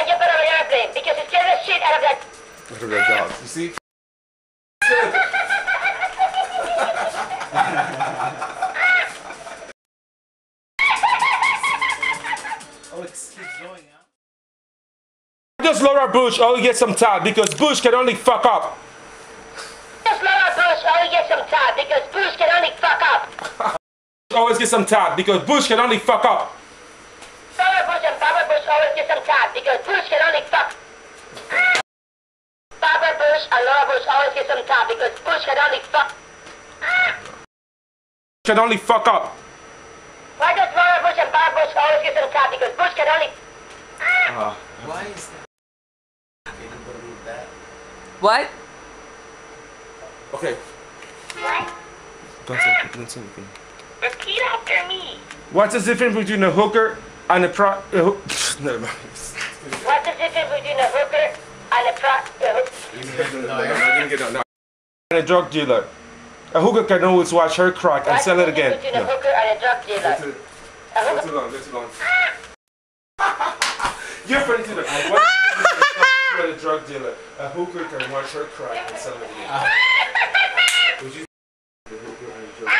jump out of an airplane because it scared the shit out of that. Out of that dog. You see? Oh, it keeps going out. Just Laura Bush always get some time because Bush can only fuck up. Just Laura Bush always get some time because Bush can only fuck up. Always get some time because Bush can only fuck up. Laura Bush and Barbara Bush always get some time because Bush can only fuck. Barbara Bush and Laura Bush always get some time because Bush can only fuck. Can only fuck up. Why does Laura Bush and Barbara Bush always get some time because Bush can only. Why is that? Can you believe that? What? Okay. What? Don't say anything. Repeat after me. What's the difference between a hooker and a Never mind. What's the difference between a hooker and a And a drug dealer. A hooker can always watch her crack and sell it again. What's the difference between a hooker and a drug dealer? A hooker. Too long. You're funny too. What's the difference between a drug dealer? A hooker can watch her crack and sell it again. Would you? The hooker and a drug dealer.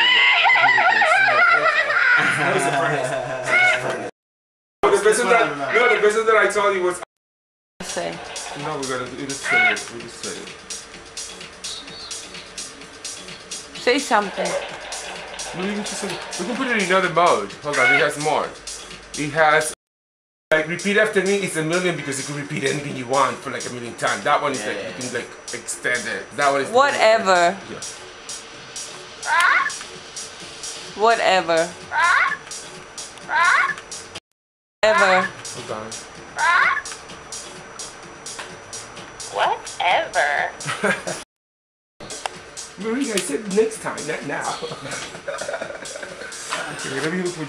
The business that I told you was. Say. No, we're gonna do this trade. We just trade. Say something. We can put it in another mode. Hold on, he has more. He has like repeat after me. It's a million because you can repeat anything you want for like a million times. That one is like you can like extend it. That one is whatever. Yeah. Whatever. Ever. Hold on. Whatever. Marika, I said next time, not now. Okay, let me look for